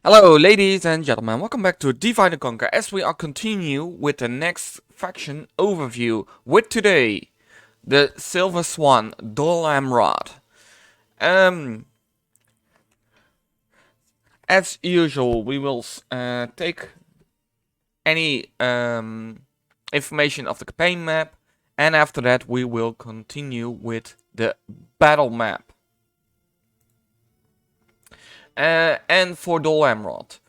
Hello ladies and gentlemen, welcome back to Divide and Conquer as we are continue with the next faction overview with today the Silver Swan Dol Amroth. As usual we will take any information of the campaign map, and after that we will continue with the battle map. And for Dol Amroth,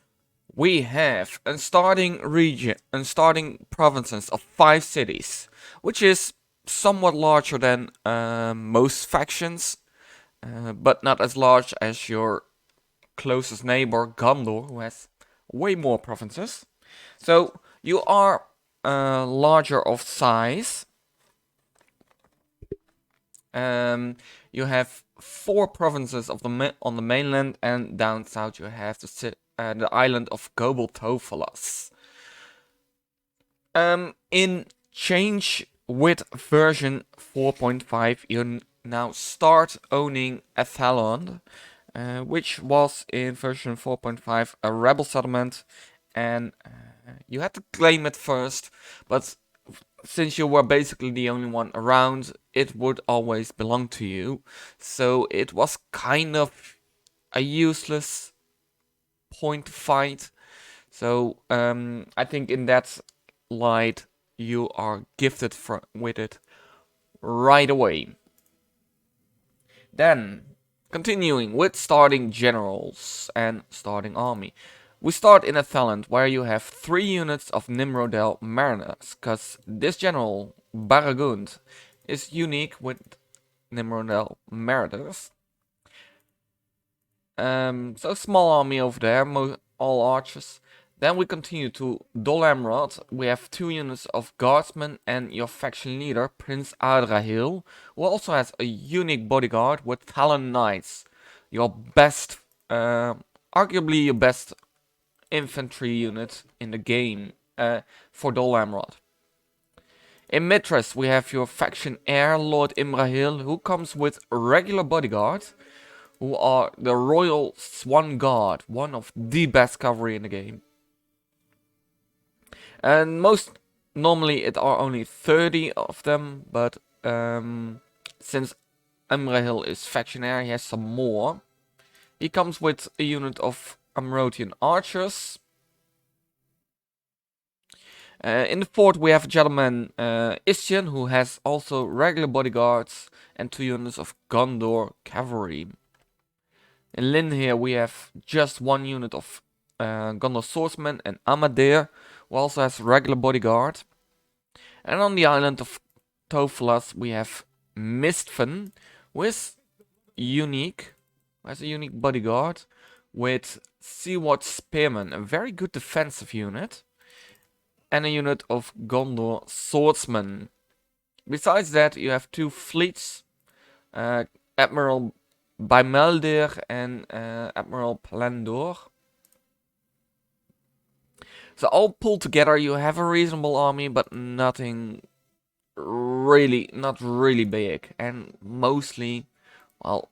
we have a starting region and starting provinces of 5 cities, which is somewhat larger than most factions, but not as large as your closest neighbor Gondor, who has way more provinces. So you are larger of size. You have 4 provinces of on the mainland, and down south you have the island of Gobeltofalas. In change with version 4.5, you now start owning Athalond, which was in version 4.5 a rebel settlement, and you had to claim it first, but since you were basically the only one around, it would always belong to you. So it was kind of a useless point to fight. So I think in that light, you are gifted with it right away. Then, continuing with starting generals and starting army. We start in Athaland, where you have 3 units of Nimrodel Mariners, because this general, Baragund, is unique with Nimrodel Mariners. So small army over there, all archers. Then we continue to Dol Amroth. We have 2 units of guardsmen and your faction leader, Prince Adrian, who also has a unique bodyguard with Talon Knights. Your best, arguably your best infantry unit in the game for Dol Amroth. In Mithlond, we have your faction heir, Lord Imrahil, who comes with a regular bodyguard, who are the Royal Swan Guard, one of the best cavalry in the game. And normally it are only 30 of them, but since Imrahil is faction heir, he has some more. He comes with a unit of Amrothian archers. In the fort we have a gentleman, Izzy, who has also regular bodyguards and 2 units of Gondor cavalry. In Lynn here we have just 1 unit of Gondor swordsmen and Amadir, who also has regular bodyguard. And on the island of Tofalas we have Mithlond, who is unique, has a unique bodyguard with Seaward Spearmen, a very good defensive unit, and a unit of Gondor swordsmen. Besides that, you have 2 fleets, Admiral Baimeldir and Admiral Plandor. So all pulled together, you have a reasonable army, but nothing really, not really big, and mostly, well,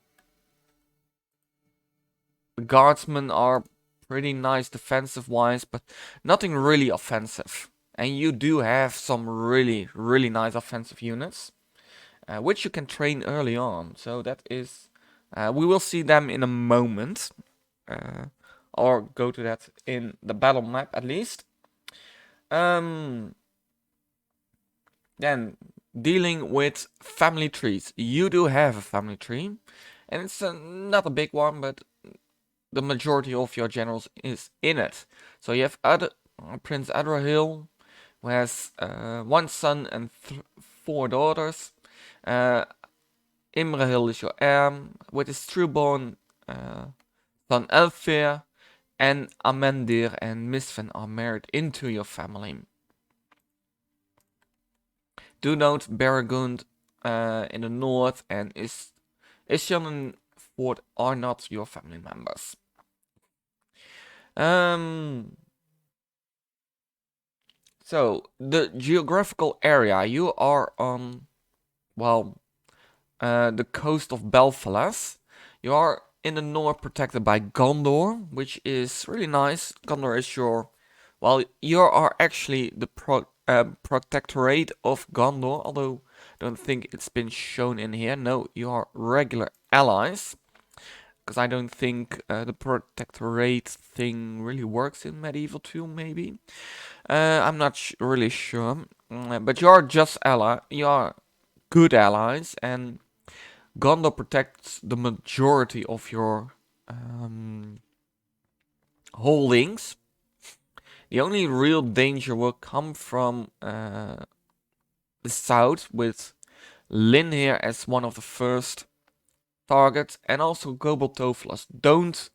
the guardsmen are pretty nice defensive wise, but nothing really offensive. And you do have some really, really nice offensive units, which you can train early on. So that is, we will see them in a moment, or go to that in the battle map at least. Then dealing with family trees. You do have a family tree, and it's not a big one, but the majority of your generals is in it. So you have Prince Adrian, who has 1 son and 4 daughters. Imrahil is your heir, with his trueborn son Elfir, and Amendir and Mithlond are married into your family. Do note Baragund in the north and Izzy and Fort are not your family members. So the geographical area, you are on, well, the coast of Belfalas. You are in the north protected by Gondor, which is really nice. Gondor is your, well, you are actually the protectorate of Gondor, although I don't think it's been shown in here. No, you are regular allies, because I don't think the protectorate thing really works in Medieval 2, maybe. I'm not really sure, but you are just you are good allies, and Gondor protects the majority of your holdings. The only real danger will come from the south, with Lynn here as one of the first targets, and also Gobel Tophlas. Don't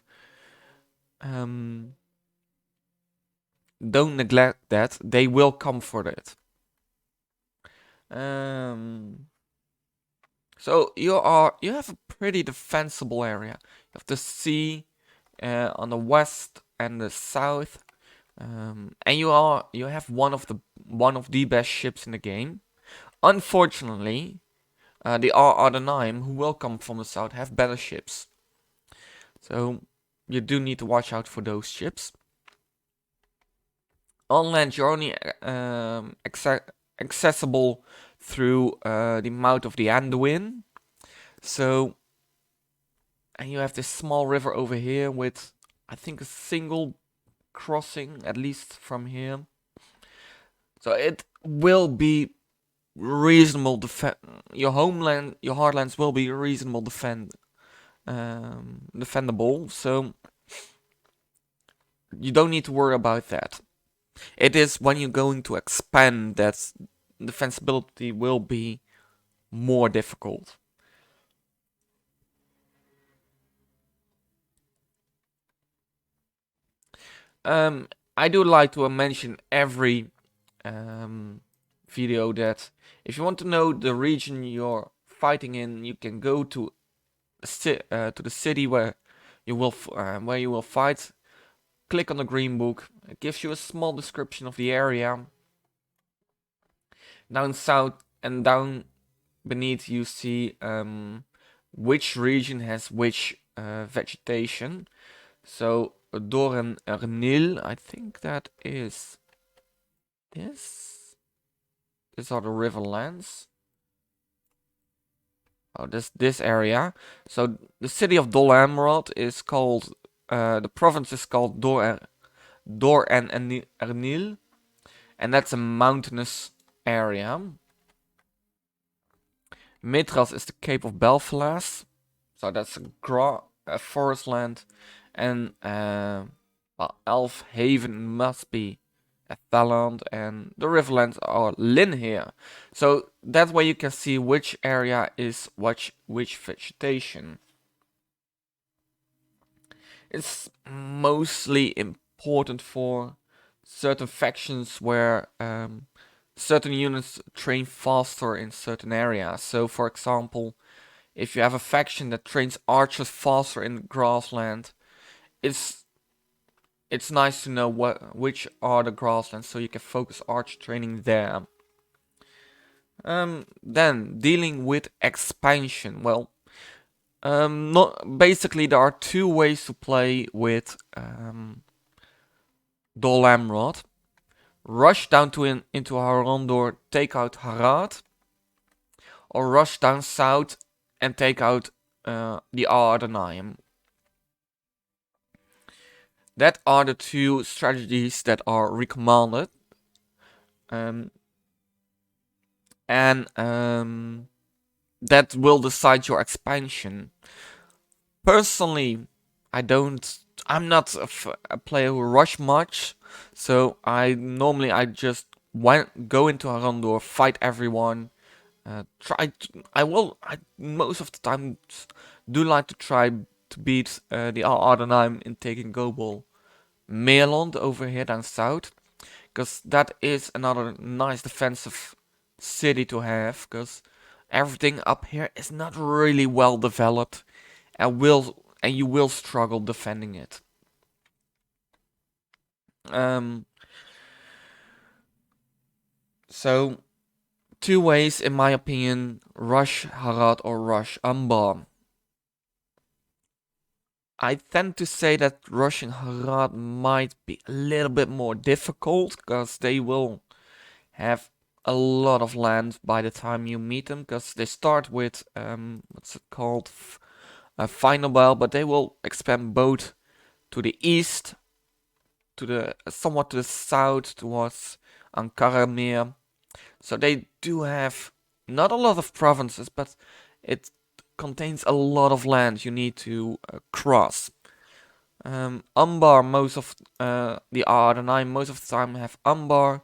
neglect that. They will come for that. So you have a pretty defensible area. You have the sea on the west and the south, and you have one of the best ships in the game. Unfortunately, the Ar-Adunaim, who will come from the south, have better ships. So you do need to watch out for those ships. On land, you're only accessible through the mouth of the Anduin. So, and you have this small river over here with, I think, a single crossing, at least from here. So it will be reasonable your homeland, your heartlands will be reasonable defendable. So you don't need to worry about that. It is when you're going to expand that defensibility will be more difficult. I do like to mention every video that if you want to know the region you're fighting in, you can go to the city where you will fight. Click on the green book. It gives you a small description of the area. Down south and down beneath you see which region has which vegetation. So Dornernil, I think that is this. These are the riverlands. Oh, this area. So the city of Dol Amroth is called. The province is called Dor and Ernil, and that's a mountainous area. Mithlond is the Cape of Belfalas, so that's a forest land, and well, Elf Haven must be a Thaland, and the riverlands are Lynn here. So that way you can see which area is which vegetation. It's mostly important for certain factions where certain units train faster in certain areas. So for example, if you have a faction that trains archers faster in grassland, it's nice to know which are the grasslands so you can focus archer training there. Then dealing with expansion. Well, basically there are two ways to play with Dol Amroth. Rush down into Harondor, take out Harad, or rush down south and take out the Ar-Adunaim. That are the two strategies that are recommended. And that will decide your expansion. Personally, I'm not a player who rush much, so I just go into Harondor, fight everyone. Most of the time do like to try to beat the Ar-Adunaim in taking Gobel Mithlond over here down south, because that is another nice defensive city to have, because everything up here is not really well developed, and you will struggle defending it. So two ways, in my opinion: rush Harad or rush Umbar. I tend to say that rushing Harad might be a little bit more difficult, because they will have a lot of land by the time you meet them, because they start with, what's it called, Final Bell, but they will expand both to the east, to the somewhat to the south, towards Ankara. So they do have not a lot of provinces, but it contains a lot of land you need to cross. Umbar, most of the Ar-Adunaim, most of the time have Umbar.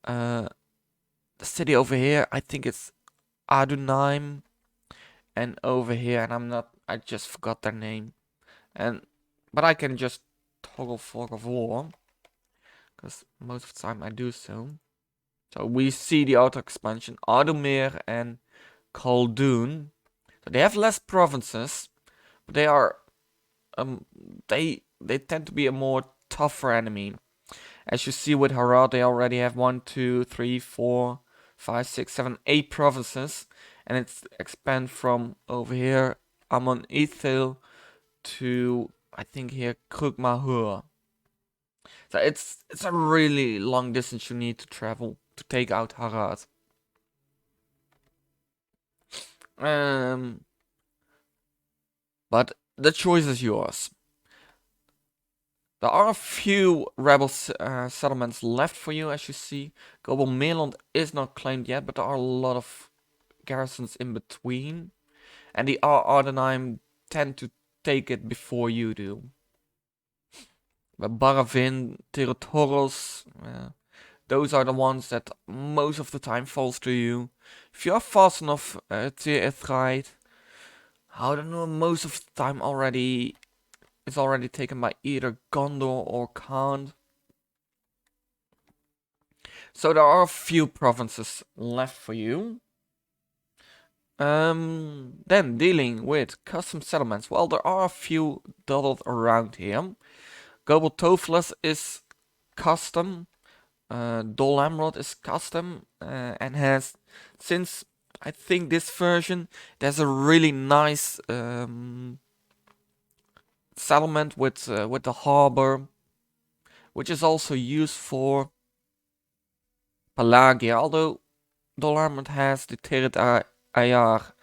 The city over here, I think it's Ar-Adunaim, and over here, and I just forgot their name. But I can just toggle Fog of War, because most of the time I do so. So we see the auto expansion, Adumir and Khaldun. So they have less provinces, but they are they tend to be a more tougher enemy. As you see with Harad, they already have 1, 2, 3, 4, 5, 6, 7, 8 provinces, and it's expand from over here Amon Ethel to, I think here, Krugmahur. So it's a really long distance you need to travel to take out Harad. But the choice is yours. There are a few rebel settlements left for you, as you see. Mithlond is not claimed yet, but there are a lot of garrisons in between. And the Ar-Adunaim tend to take it before you do. But Baravin, Terotoros, those are the ones that most of the time falls to you. If you are fast enough to Ethrite, I don't know, most of the time it's already taken by either Gondor or Khan. So there are a few provinces left for you. Then dealing with custom settlements. Well, there are a few dotted around here. Gobel Toflas is custom. Dol Amroth is custom and has, since I think this version, there's a really nice settlement with the harbor, which is also used for Pelagia. Although Dol Amroth has the Teret Ayar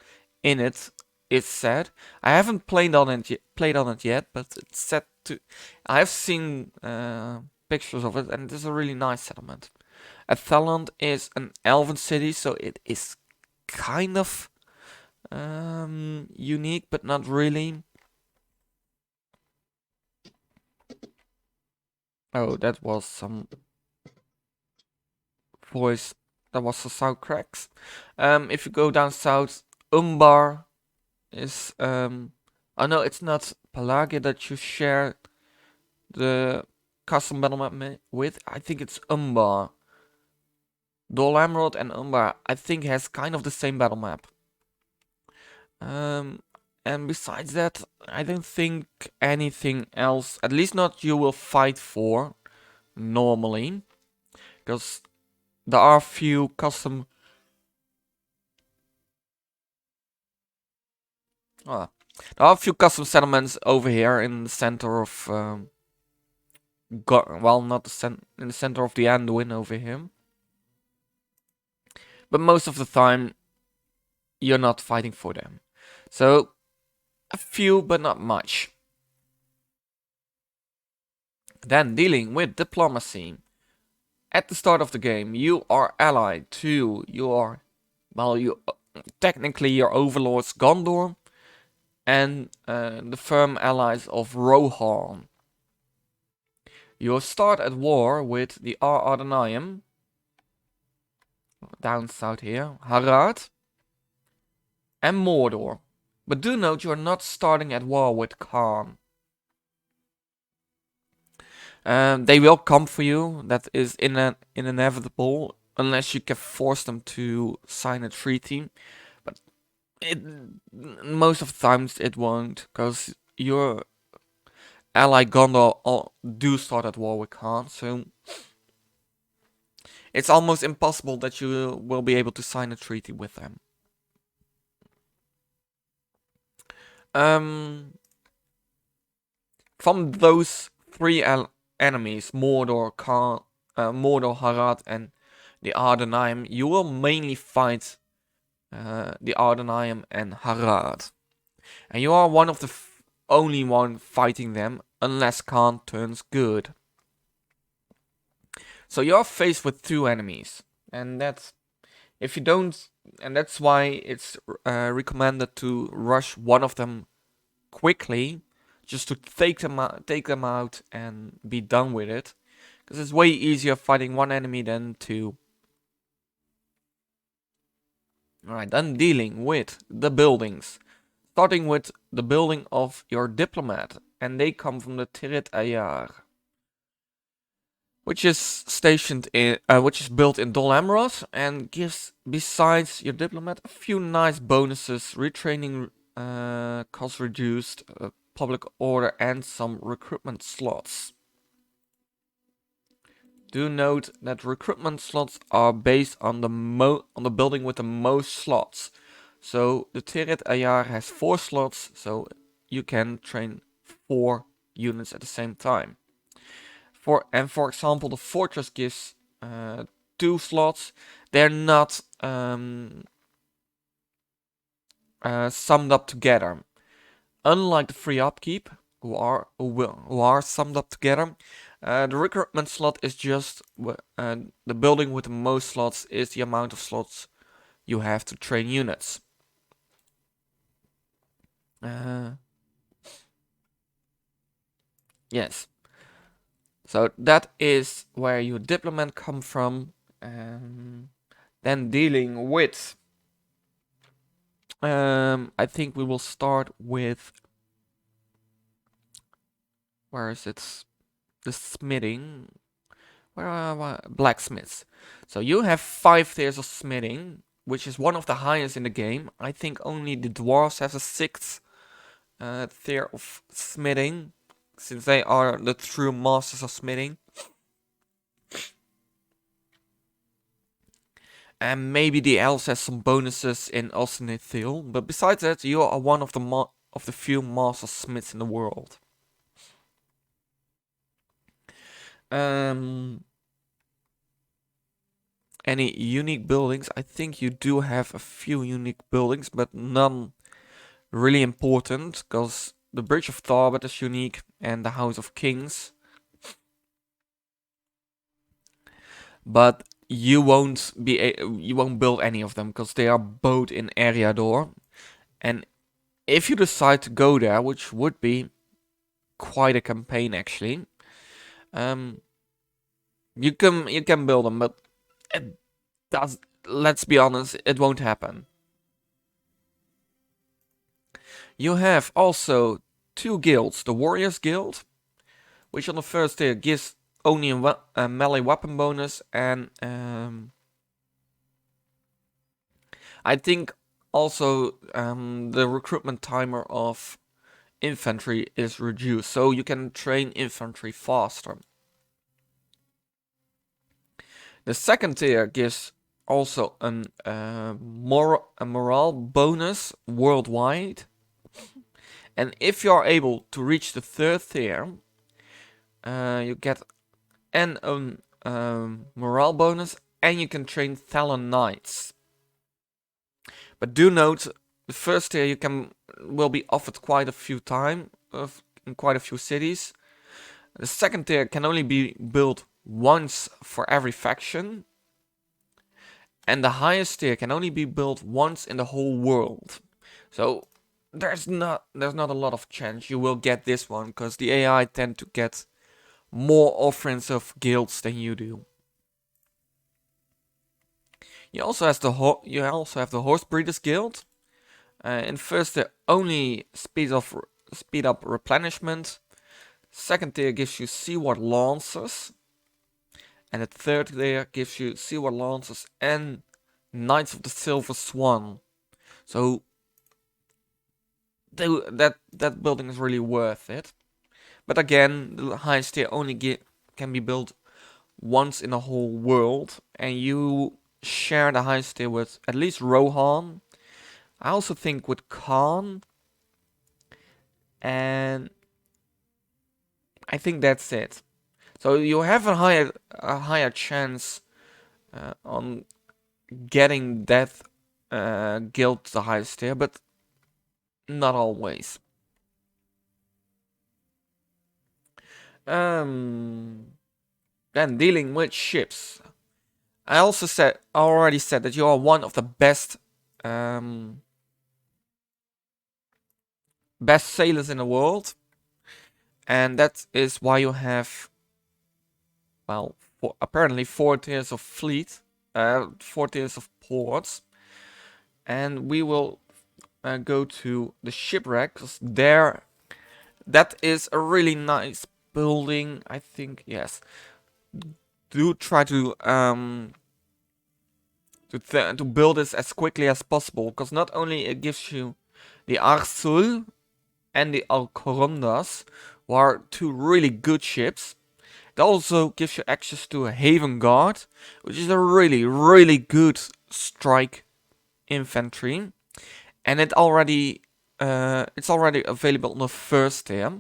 in it, it's said. I haven't played on it yet, but it's set to. I've seen pictures of it, and it is a really nice settlement. Athaland is an elven city, so it is kind of unique, but not really. Oh, that was some voice. That was some sound cracks. If you go down south, Umbar is oh no, it's not Pelagia that you share the custom battle map with. I think it's Umbar. Dol Amroth and Umbar, I think, has kind of the same battle map. And besides that, I don't think anything else, at least not you will fight for normally, because there are a few custom. There are a few custom settlements over here in the center of, well, not in the center of the Anduin over here. But most of the time, you're not fighting for them. So, a few, but not much. Then dealing with diplomacy. At the start of the game, you are allied to your, well, technically your overlords Gondor and the firm allies of Rohan. You start at war with the Ar-Adunaim, down south here, Harad, and Mordor. But do note you are not starting at war with Khan. They will come for you, that is inevitable, unless you can force them to sign a treaty. But most of the times it won't, because your ally Gondor do start at war with Khan, so it's almost impossible that you will be able to sign a treaty with them. from those three enemies, Mordor, Mordor, Harad, and the Ar-Adunaim, you will mainly fight the Ar-Adunaim and Harad. And you are one of the only one fighting them, unless Khan turns good. So you are faced with two enemies, and that's if you don't, and that's why it's recommended to rush one of them quickly, just to take them out and be done with it, because it's way easier fighting one enemy than two. Alright, then dealing with the buildings. Starting with the building of your diplomat, and they come from the Tirit Ayar, which is stationed in, which is built in Dol Amroth, and gives, besides your diplomat, a few nice bonuses, retraining cost reduced, public order, and some recruitment slots. Do note that recruitment slots are based on the building with the most slots. So the Tirit Ayar has 4 slots, so you can train 4 units at the same time. For example, the fortress gives 2 slots. They're not summed up together. Unlike the free upkeep, who are summed up together, the recruitment slot is just the building with the most slots is the amount of slots you have to train units. Yes. So that is where your diplomat come from. Then dealing with, I think we will start with, where is it? The smithing. Where are blacksmiths? So you have 5 tiers of smithing, which is one of the highest in the game. I think only the dwarves have a 6th tier of smithing, since they are the true masters of smithing. And maybe the elves has some bonuses in Osnithil, but besides that, you are one of the few master smiths in the world. Any unique buildings? I think you do have a few unique buildings, but none really important, because the Bridge of Tharbet is unique, and the House of Kings. But you won't build any of them, because they are both in Ar-Adunaim. And if you decide to go there, which would be quite a campaign actually, you can build them, but it does. Let's be honest, it won't happen. You have also 2 guilds: the Warriors Guild, which on the first tier gives only a melee weapon bonus, and I think also the recruitment timer of infantry is reduced, so you can train infantry faster. The second tier gives also a morale bonus worldwide, and if you are able to reach the 3rd tier, you get an morale bonus, and you can train Talon Knights. But do note, the 1st tier will be offered quite a few times in quite a few cities. The 2nd tier can only be built once for every faction, and the highest tier can only be built once in the whole world. So there's not a lot of chance you will get this one, because the AI tend to get more offensive guilds than you do. You also have the Horse Breeders Guild. In first tier only speed up replenishment. 2nd tier gives you Seaward Lancers. And the 3rd tier gives you Seaward Lancers and Knights of the Silver Swan. So that building is really worth it. But again, the highest tier only can be built once in the whole world, and you share the highest tier with at least Rohan. I also think with Khan, and I think that's it. So you have a higher chance on getting that guild the highest tier, but not always. Then dealing with ships. I already said that you are one of the best best sailors in the world, and that is why you have, well, apparently 4 tiers of fleet, 4 tiers of ports, and we will go to the shipwreck, because there, that is a really nice building. I think, yes. Do try to build this as quickly as possible, because not only it gives you the Arsul and the Alcorondas, who are 2 really good ships. It also gives you access to a Haven Guard, which is a really, really good strike infantry, and it's already available on the 1st tier.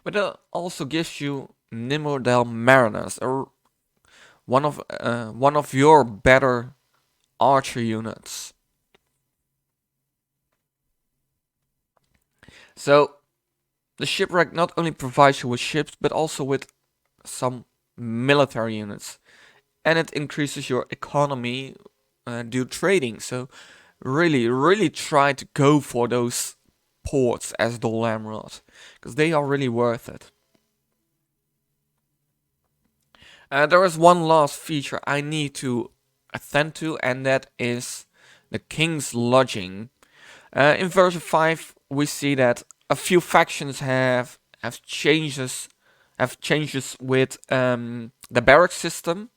But it also gives you Nimrodel Mariners, one of your better archer units. So the shipwreck not only provides you with ships, but also with some military units, and it increases your economy due trading. So really, really try to go for those ports as Dol Amroth, because they are really worth it. There is one last feature I need to attend to, and that is the King's Lodging. In version 5, we see that a few factions have changes with the barrack system.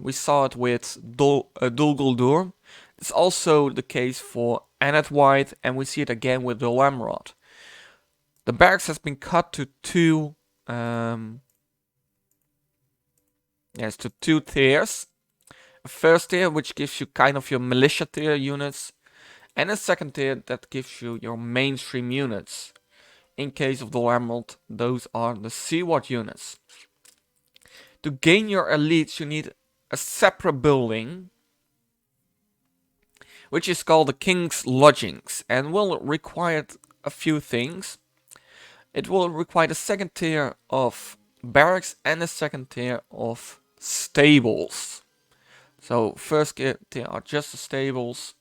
We saw it with Dol Guldur. It's also the case for Anet White, and we see it again with Dol Amroth. The barracks has been cut to two tiers. A first tier, which gives you kind of your militia tier units, and a second tier that gives you your mainstream units. In case of Dol Amroth, those are the Seaward units. To gain your elites, you need a separate building, which is called the King's Lodgings, and will require a few things. It will require the second tier of barracks and a second tier of stables. So first tier are just the stables.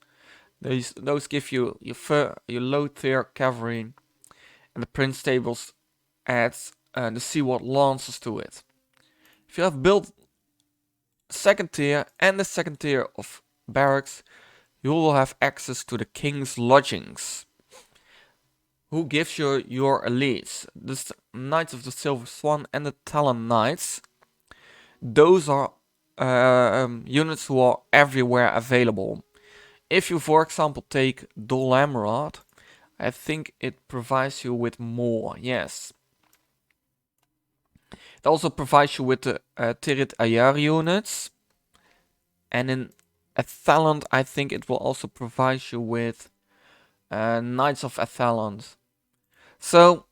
Those give you your low tier cavalry, and the prince stables adds the Seaward Lancers to it. If you have built second tier and the second tier of barracks, you will have access to the King's Lodgings, who gives you your elites. The Knights of the Silver Swan and the Talon Knights. Those are units who are everywhere available. If you, for example, take Dol Amroth, I think it provides you with more, yes. It also provides you with the Tirit Ayar units. And in Athaland, I think it will also provide you with Knights of Athaland. So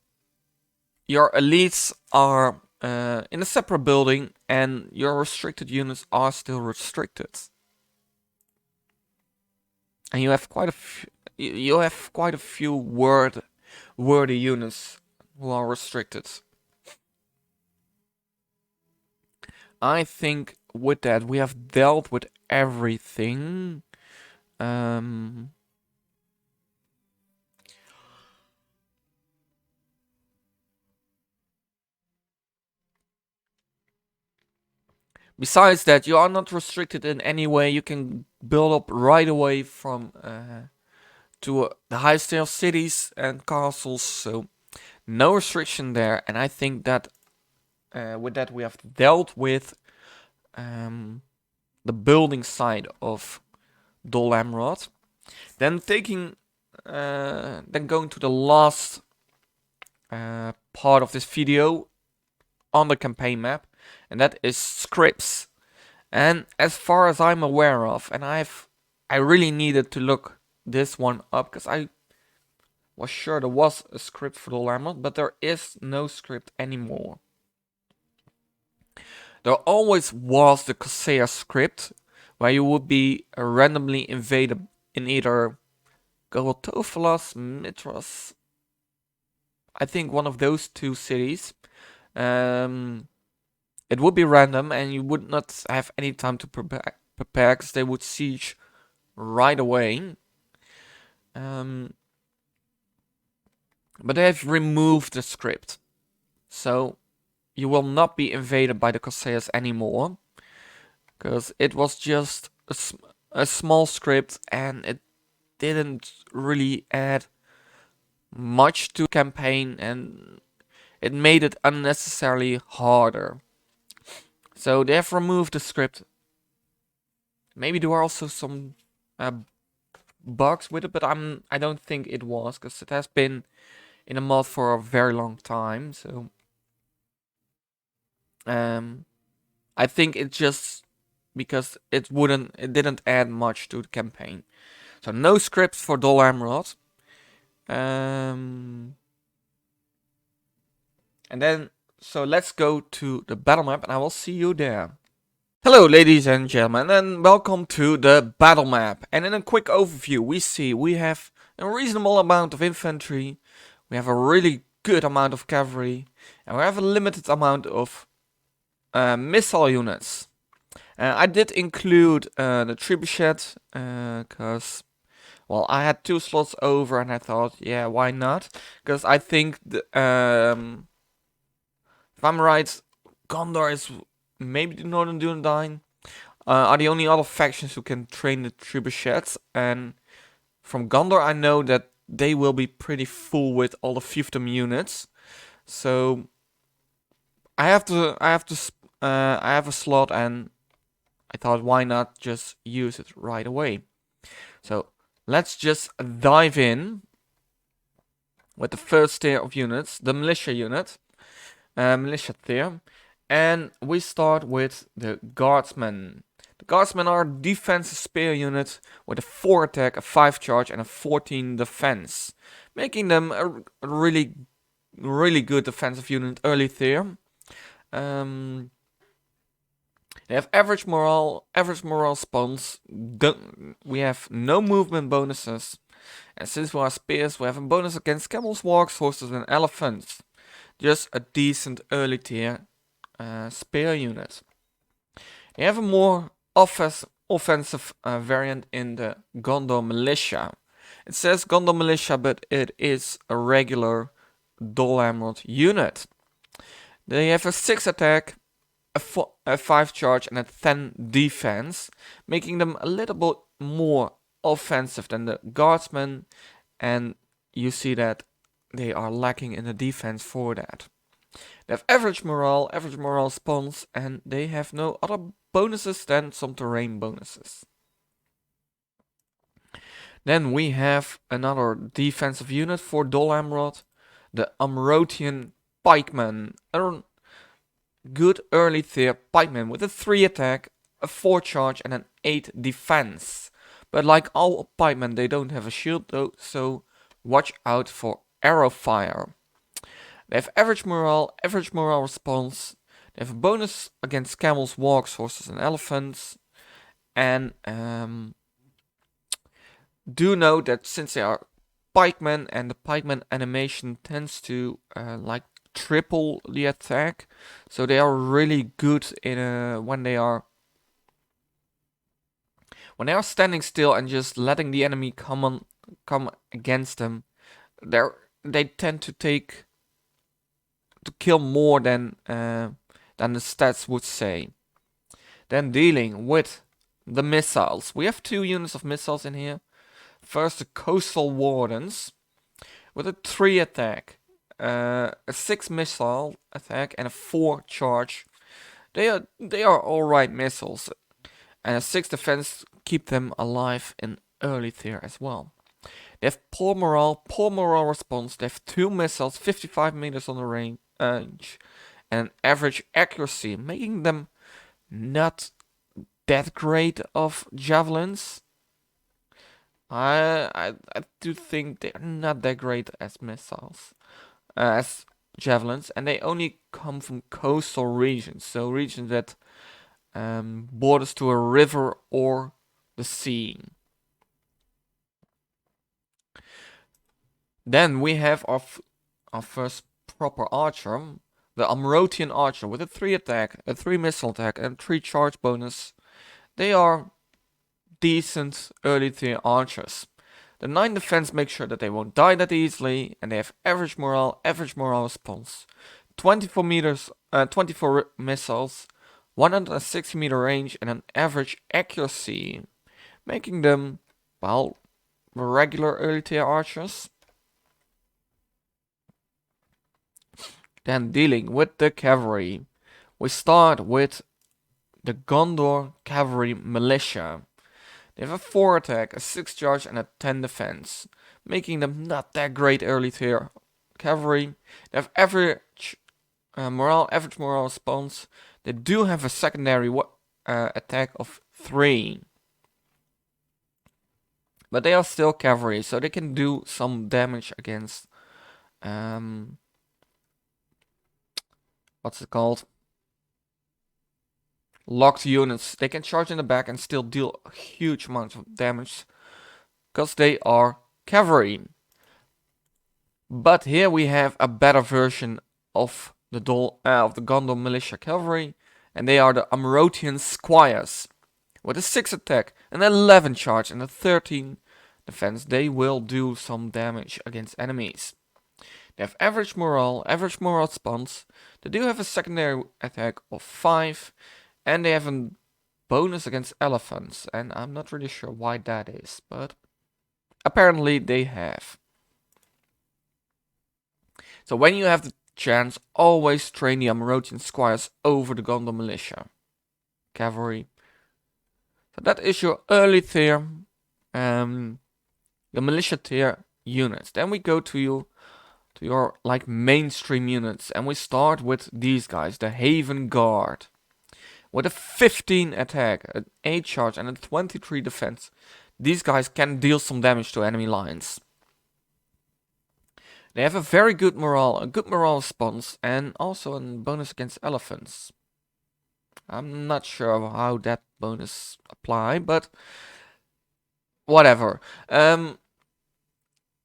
your elites are in a separate building, and your restricted units are still restricted. And you have quite a few worthy units who are restricted. I think with that we have dealt with everything. Besides that, you are not restricted in any way. You can build up right away from to the highest tier of cities and castles, so no restriction there. And I think that with that we have dealt with the building side of Dol Amroth. Then going to the last part of this video on the campaign map, and that is scripts. And as far as I'm aware of, and I really needed to look this one up, because I was sure there was a script for Dol Amroth, but there is no script anymore. There always was the crusader script, where you would be randomly invaded in either Gorotofalos, Mitras, I think one of those two cities. It would be random, and you would not have any time to prepare because they would siege right away. But they have removed the script, so you will not be invaded by the Corsairs anymore, because it was just a small script and it didn't really add much to the campaign, and it made it unnecessarily harder. So they have removed the script. Maybe there are also some bugs with it, but I don't think it was, because it has been in a mod for a very long time. So I think it's just because it didn't add much to the campaign. So no scripts for Dol Amroth. And then, so let's go to the battle map, and I will see you there. Hello ladies and gentlemen, and welcome to the battle map. And in a quick overview, we have a reasonable amount of infantry, we have a really good amount of cavalry, and we have a limited amount of missile units. I did include the trebuchet, because, well, I had 2 slots over and I thought, yeah, why not? Because I think, if I'm right, Gondor is maybe the Northern Dunedain are the only other factions who can train the trebuchets. And from Gondor I know that they will be pretty full with all the fiefdom units. So I have a slot, and I thought, why not just use it right away? So let's just dive in with the first tier of units, the militia unit, militia tier, and we start with the guardsmen. The guardsmen are a defensive spear unit with a 4 attack, a 5 charge, and a 14 defense, making them a really good defensive unit early tier. They have average morale spawns. We have no movement bonuses. And since we are spears, we have a bonus against camels, wargs, horses, and elephants. Just a decent early tier spear unit. They have a more offensive variant in the Gondor Militia. It says Gondor Militia, but it is a regular Dol Amroth unit. They have a 6 attack, a 5 charge, and a 10 defense, making them a little bit more offensive than the guardsmen, and you see that they are lacking in the defense for that. They have average morale spawns, and they have no other bonuses than some terrain bonuses. Then we have another defensive unit for Dol Amroth, the Amrothian Pikemen. A good early tier pikemen with a 3 attack, a 4 charge, and an 8 defense. But like all pikemen, they don't have a shield though, so watch out for arrow fire. They have average morale response. They have a bonus against camels, wargs, horses, and elephants. And do note that since they are pikemen, and the pikeman animation tends to like triple the attack, so they are really good in when they are standing still and just letting the enemy come against them. They tend to kill more than the stats would say. Then dealing with the missiles, we have 2 units of missiles in here. First, the Coastal Wardens with a 3 attack, a 6 missile attack, and a 4 charge. They are alright missiles, and a 6 defense keep them alive in early tier as well. They have poor morale response. They have 2 missiles, 55 meters on the range, and an average accuracy, making them not that great of javelins. I do think they're not that great as missiles, as javelins, and they only come from coastal regions, so regions that borders to a river or the sea. Then we have our first proper archer, the Amrothian archer, with a 3 attack, a 3 missile attack, and 3 charge bonus. They are decent early tier archers. The 9 defense makes sure that they won't die that easily, and they have average morale response, 24 meters, 24 missiles, 160 meter range, and an average accuracy, making them, well, regular early tier archers. Then dealing with the cavalry, we start with the Gondor Cavalry Militia. They have a 4 attack, a 6 charge, and a 10 defense, making them not that great early tier cavalry. They have average morale response. They do have a secondary attack of 3. But they are still cavalry, so they can do some damage against what's it called? Locked units. They can charge in the back and still deal a huge amount of damage because they are cavalry. But here we have a better version of the Gondor Militia Cavalry, and they are the Amrothian Squires. With a 6 attack, an 11 charge, and a 13 defense, they will do some damage against enemies. They have average morale response. They do have a secondary attack of 5, and they have a bonus against elephants, and I'm not really sure why that is, but apparently they have. So when you have the chance, always train the Amrothian Squires over the Gondor Militia Cavalry. So that is your early tier, the militia tier units. Then we go to your like mainstream units, and we start with these guys, the Haven Guard. With a 15 attack, an 8 charge, and a 23 defense, these guys can deal some damage to enemy lines. They have a very good morale, a good morale response, and also a bonus against elephants. I'm not sure how that bonus apply, but whatever. And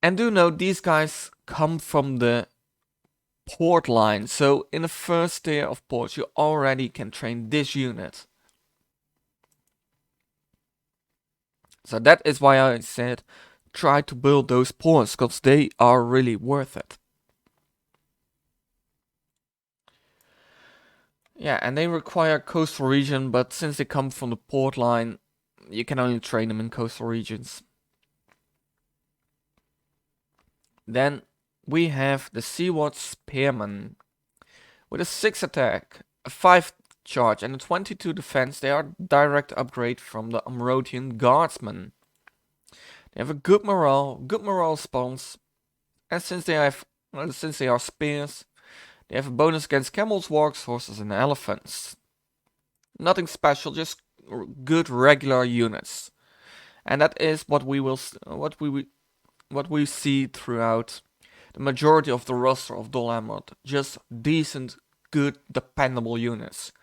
do note, these guys come from the port line, so in the first tier of ports you already can train this unit. So that is why I said try to build those ports, because they are really worth it. Yeah, and they require coastal region, but since they come from the port line, you can only train them in coastal regions. Then we have the Seaward Spearmen. With a 6 attack, a 5 charge, and a 22 defense, they are direct upgrade from the Amrothian Guardsmen. They have a good morale response, and since they are spears, they have a bonus against camels, wargs, horses, and elephants. Nothing special, just good regular units, and that is what we see throughout the majority of the roster of Dol Amroth. Just decent, good, dependable units.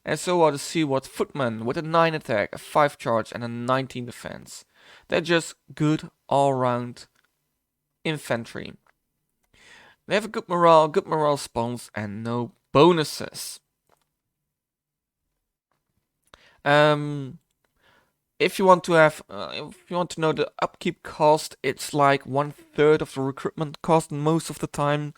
And so are the Seaward Footmen with a 9 attack, a 5 charge, and a 19 defense. They're just good all-round infantry. They have a good morale response, and no bonuses. If you want to know the upkeep cost, it's like 1/3 of the recruitment cost most of the time.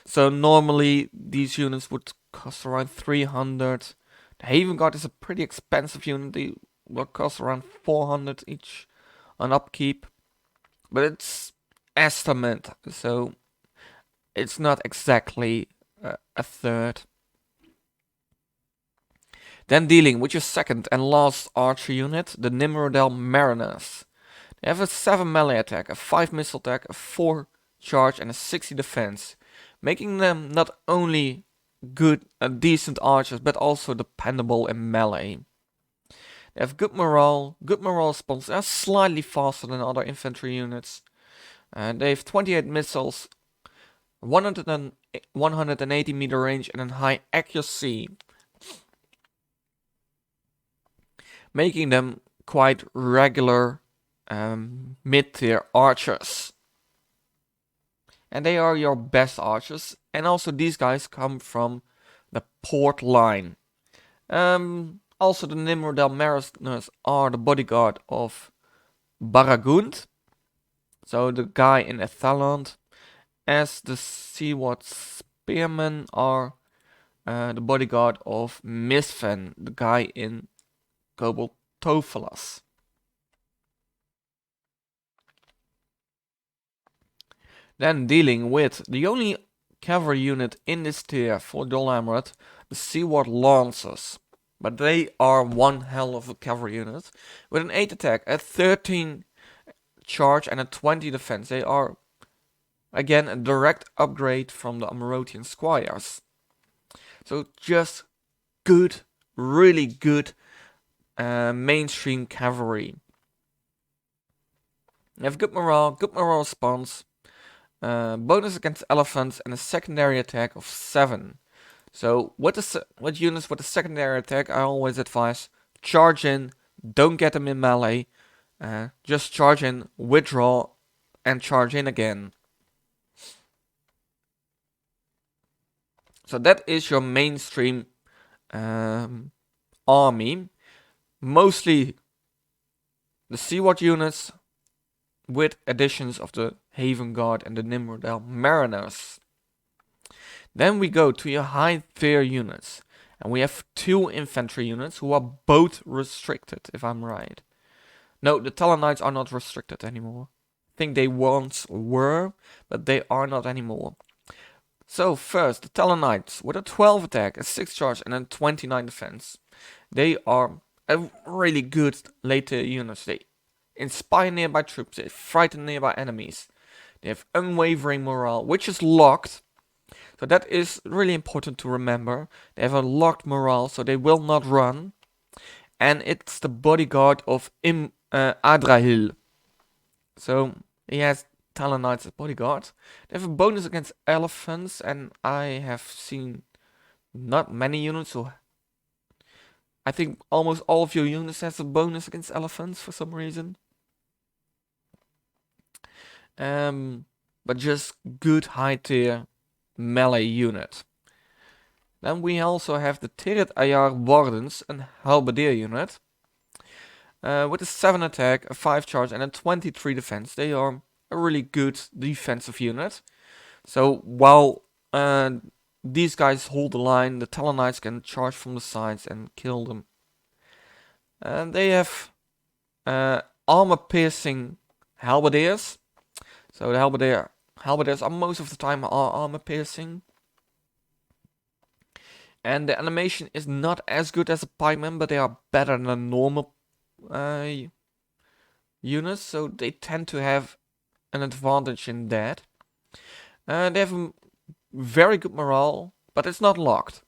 So normally these units would cost around 300. The Haven Guard is a pretty expensive unit. They will cost around 400 each on upkeep, but it's estimate, so it's not exactly a third. Then dealing with your second and last archer unit, the Nimrodel Mariners. They have a 7 melee attack, a 5 missile attack, a 4 charge, and a 60 defense, making them not only good, decent archers, but also dependable in melee. They have good morale spawns. They are slightly faster than other infantry units. And they have 28 missiles, 180 meter range, and a high accuracy, making them quite regular mid-tier archers. And they are your best archers. And also these guys come from the port line. Also the Nimrodel Mariners are the bodyguard of Baragund. So the guy in Ethaland. As the Seaward Spearmen are the bodyguard of Misfen, the guy in Cobalt Tofalas. Then dealing with the only cavalry unit in this tier for Dol Amroth, the Seaward Lancers. But they are one hell of a cavalry unit. With an 8 attack, a 13 charge and a 20 defense. They are, again, a direct upgrade from the Amrothian Squires. So just good, really good mainstream cavalry. They have good morale response, bonus against elephants, and a secondary attack of 7. So what units with a secondary attack, I always advise charge in, don't get them in melee, just charge in, withdraw, and charge in again. So that is your mainstream army. Mostly the Seaward units with additions of the Haven Guard and the Nimrodel Mariners. Then we go to your high tier units. And we have 2 infantry units who are both restricted, if I'm right. No, the Talonites are not restricted anymore. I think they once were, but they are not anymore. So first, the Talonites with a 12 attack, a 6 charge and a 29 defense. They are a really good late tier unit. They inspire nearby troops, they frighten nearby enemies. They have unwavering morale, which is locked. So that is really important to remember. They have a locked morale, so they will not run. And it's the bodyguard of Adrian. So he has Talonites as bodyguard. They have a bonus against elephants, and I have seen not many units, so I think almost all of your units has a bonus against elephants for some reason. But just good high tier melee unit. Then we also have the Tirit Ayar Wardens, an halberdier unit. With a 7 attack, a 5 charge and a 23 defense. They are a really good defensive unit. So while these guys hold the line, the Talonites can charge from the sides and kill them. And they have armor-piercing halberdiers. So the halberdiers are most of the time armor-piercing. And the animation is not as good as a pikeman, but they are better than normal units. So they tend to have an advantage in that. They have a very good morale, but it's not locked.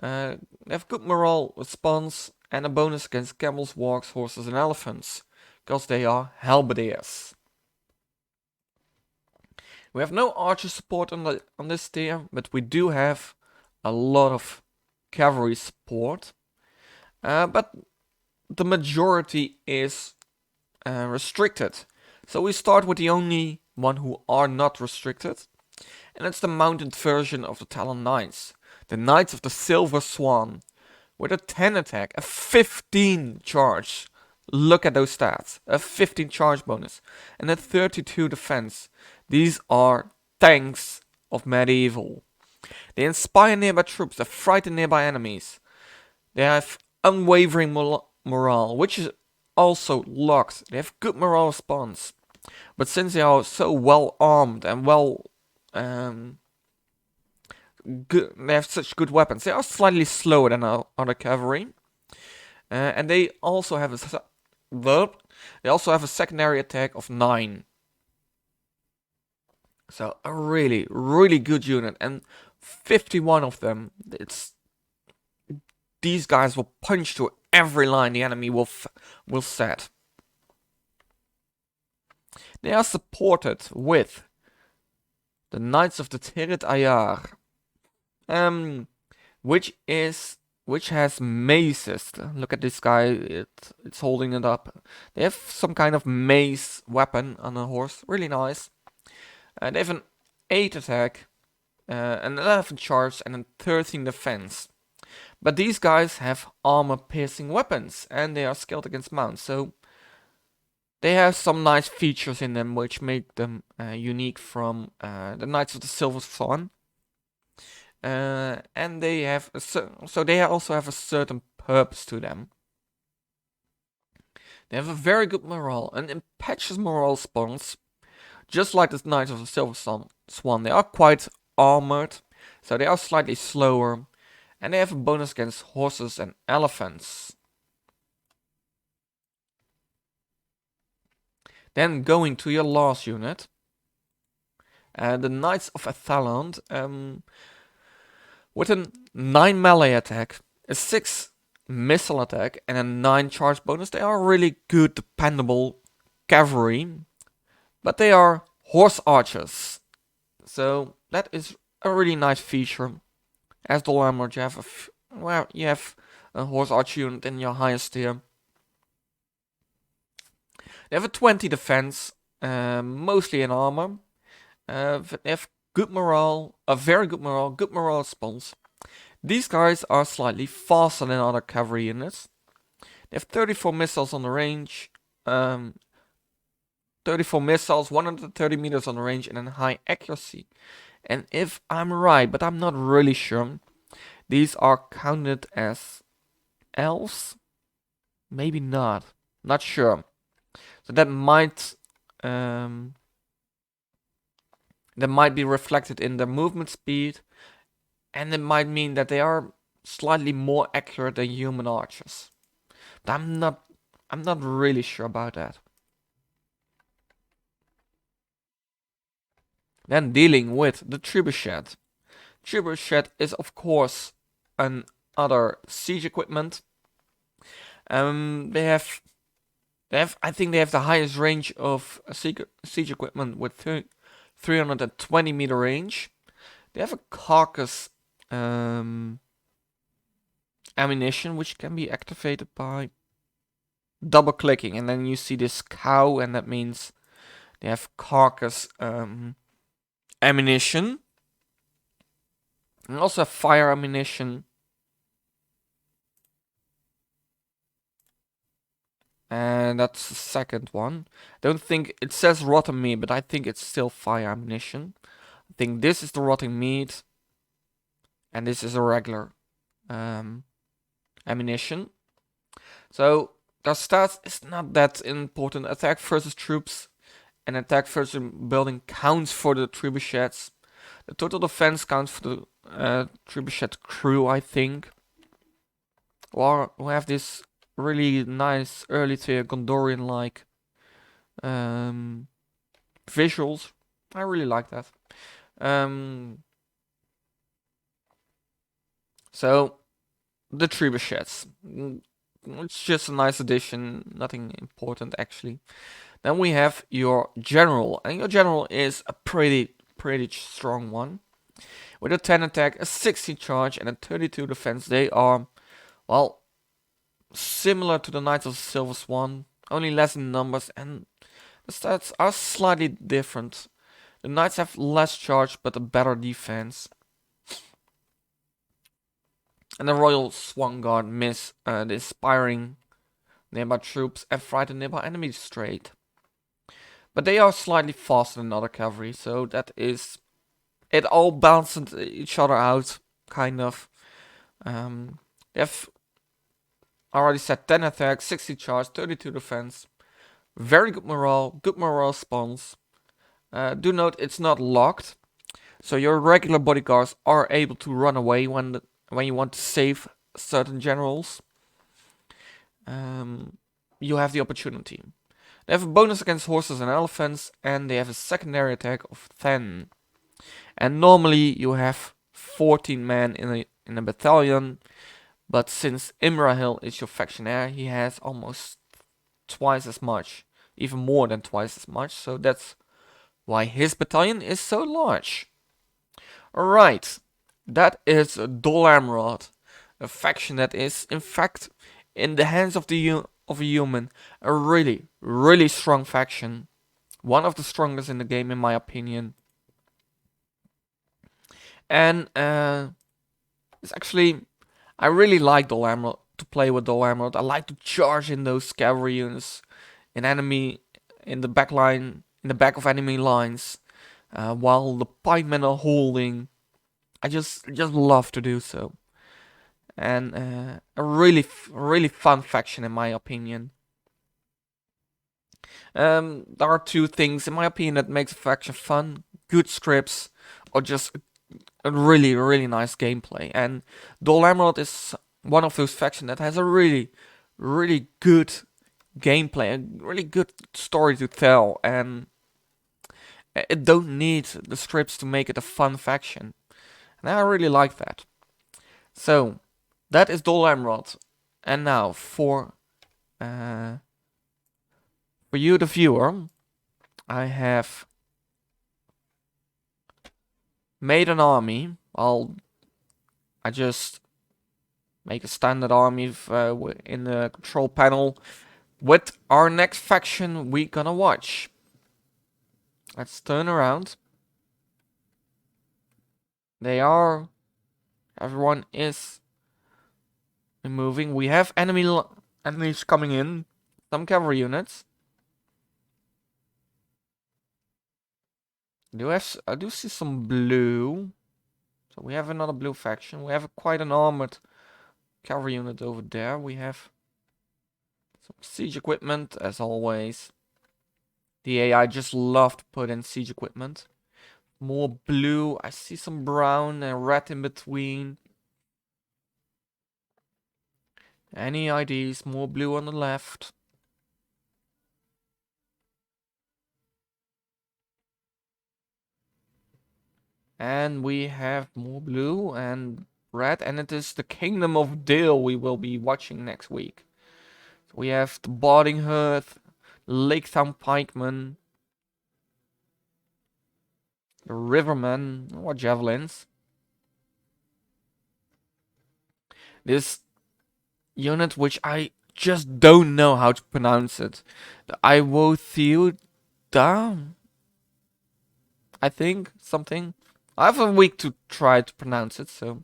They have good morale response and a bonus against camels, wargs, horses and elephants, because they are halberdiers. We have no archer support on this tier, but we do have a lot of cavalry support. But the majority is restricted. So we start with the only one who are not restricted. And it's the mounted version of the Talon Knights. The Knights of the Silver Swan. With a 10 attack, a 15 charge. Look at those stats. A 15 charge bonus. And a 32 defense. These are tanks of medieval. They inspire nearby troops. They frighten nearby enemies. They have unwavering morale, which is also locked. They have good morale response. But since they are so well armed and good, they have such good weapons, they are slightly slower than other cavalry. And they also have a secondary attack of 9. So a really, really good unit, and 51 of them. These guys will punch through every line the enemy will set. They are supported with the Knights of the Tirit Ayar, which has maces. Look at this guy, it's holding it up. They have some kind of mace weapon on a horse, really nice. They have an 8 attack, an 11 charge, and a 13 defense. But these guys have armor-piercing weapons, and they are skilled against mounts, so they have some nice features in them which make them unique from the Knights of the Silver Swan. And they have so they also have a certain purpose to them. They have a very good morale, an impetuous morale response, just like the Knights of the Silver Swan. They are quite armored, so they are slightly slower, and they have a bonus against horses and elephants. Then going to your last unit, the Knights of Mithlond, with a 9 melee attack, a 6 missile attack, and a 9 charge bonus. They are really good, dependable cavalry, but they are horse archers, so that is a really nice feature. As Dol Amroth, you have a horse archer unit in your highest tier. They have a 20 defense, mostly in armor. They have good morale, a very good morale response. These guys are slightly faster than other cavalry units. They have 34 missiles on the range, 34 missiles, 130 meters on the range, and a high accuracy. And if I'm right, but I'm not really sure, these are counted as elves? Maybe not. Not sure. So that might be reflected in their movement speed, and it might mean that they are slightly more accurate than human archers. But I'm not really sure about that. Then dealing with the trebuchet. Trebuchet is of course another siege equipment. They have I think they have the highest range of siege equipment with 320 meter range. They have a carcass ammunition which can be activated by double clicking, and then you see this cow, and that means they have carcass ammunition, and also have fire ammunition. And that's the second one. Don't think it says rotten meat, but I think it's still fire ammunition. I think this is the rotting meat, and this is a regular ammunition. So their stats is not that important. Attack versus troops and attack versus building counts for the trebuchets. The total defense counts for the trebuchet crew, I think. Or we have this really nice early tier Gondorian like visuals. I really like that. So the trebuchets, it's just a nice addition, nothing important actually. Then we have your general, and your general is a pretty strong one. With a 10 attack, a 60 charge, and a 32 defense. They are, well, similar to the Knights of the Silver Swan, only less in numbers, and the stats are slightly different. The Knights have less charge, but a better defense. And the Royal Swan Guard miss the inspiring nearby troops and frighten nearby enemies straight. But they are slightly faster than other cavalry, so that is... It all balances each other out, kind of. They have already said 10 attack, 60 charge, 32 defense. Very good morale response. Do note it's not locked, so your regular bodyguards are able to run away when you want to save certain generals. You have the opportunity. They have a bonus against horses and elephants, and they have a secondary attack of 10. And normally you have 14 men in a battalion, But since Imrahil is your faction heir, he has almost twice as much, even more than twice as much. So that's why his battalion is so large. Alright, that is Dol Amroth, a faction that is, in fact, in the hands of a human, a really strong faction. One of the strongest in the game, in my opinion. And it's actually, I really like Dol Amroth, to play with Dol Amroth. I like to charge in those cavalry units, in the back line, in the back of enemy lines, while the pikemen are holding. I just love to do so. And a really fun faction, in my opinion. There are two things, in my opinion, that makes a faction fun: good scripts, or just a really nice gameplay. And Dol Amroth is one of those factions that has a really good gameplay, a really good story to tell, and it don't need the scripts to make it a fun faction. And I really like that. So that is Dol Amroth. And now for you, the viewer, I have made an army. I just make a standard army in the control panel with our next faction we gonna watch. Let's turn around. Everyone is moving. We have enemies coming in. Some cavalry units. I do see some blue. So we have another blue faction. We have quite an armored cavalry unit over there. We have some siege equipment, as always. The AI just love to put in siege equipment. More blue. I see some brown and red in between. Any IDs? More blue on the left. And we have more blue and red, and it is the Kingdom of Dale we will be watching next week. So we have the Barding Hearth, Laketown Pikemen, the Rivermen, or Javelins. This unit, which I just don't know how to pronounce it. The Iwothiuda, I think, something. I have a week to try to pronounce it, so.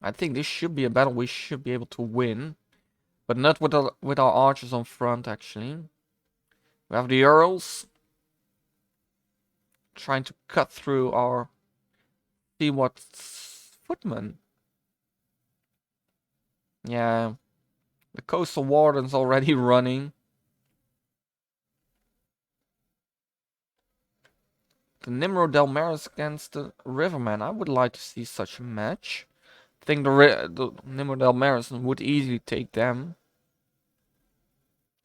I think this should be a battle we should be able to win. But not with our archers on front, actually. We have the Earls trying to cut through our Seaward footmen. Yeah. The Coastal Warden's already running. The Nimrod Delmaris against the Riverman. I would like to see such a match. I think the Nimrod Delmaris would easily take them.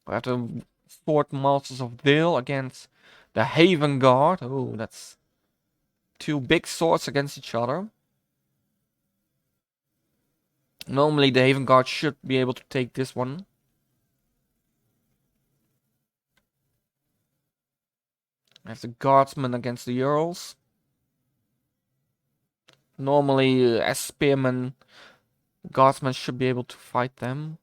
We have the Sword Masters of Dale against the Haven Guard. Oh, that's two big swords against each other. Normally the Haven Guard should be able to take this one. I have the Guardsmen against the Earls. Normally, as spearmen, Guardsmen should be able to fight them.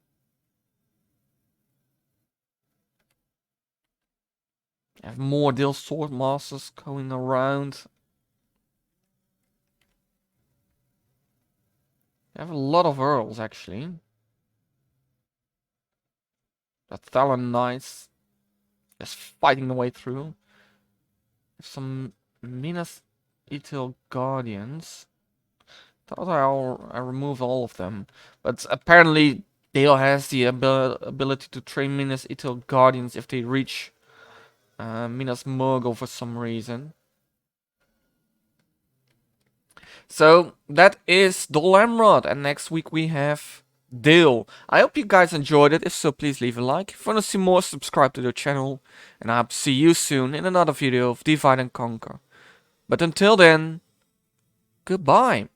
I have more Dale Sword Masters going around. I have a lot of Earls, actually. The Talon Knights just fighting the way through. Some Minas Ithil Guardians. Thought I remove all of them, but apparently Dale has the ability to train Minas Ithil Guardians if they reach Minas Morgul for some reason. So that is Dol Amroth, and next week we have Dale. I hope you guys enjoyed it. If so, please leave a like. If you want to see more, subscribe to the channel, and I hope to see you soon in another video of Divide and Conquer. But until then, goodbye.